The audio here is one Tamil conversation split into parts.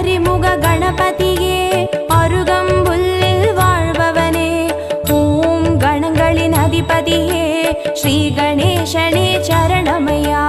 கரிமுக கணபதியே அருகம்புல்லில் வாழ்பவனே ஓம் கணங்களின் அதிபதியே ஸ்ரீ கணேசனே சரணமையா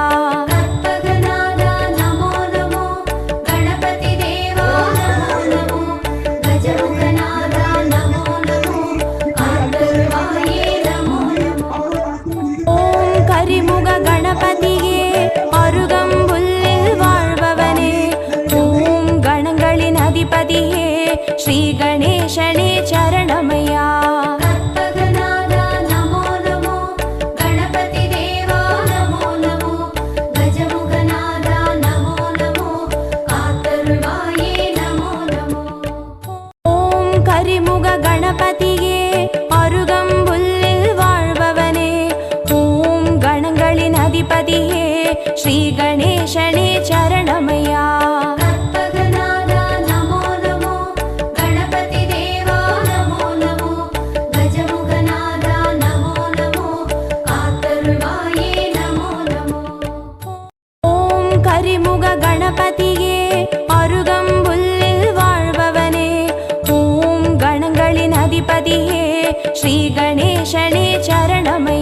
ஸ்ரீ கணேசனே சரணமையா நமோ நமோ கணபதி தேவா நமோ நமோ கஜமுகநாதா நமோ நமோ காத்தருள்வாயே நமோ நமோ ஓம் கரிமுக கணபதியே அருகம்புல்லில் வாழ்பவனே ஓம் கணங்களின் அதிபதியே ஸ்ரீ கணேசனே சரணமையா கரிமுக கணபதியே அருகம்புல்லில் வாழ்பவனே ஓம் கணங்களின் அதிபதியே ஸ்ரீ கணேசனே சரணமையா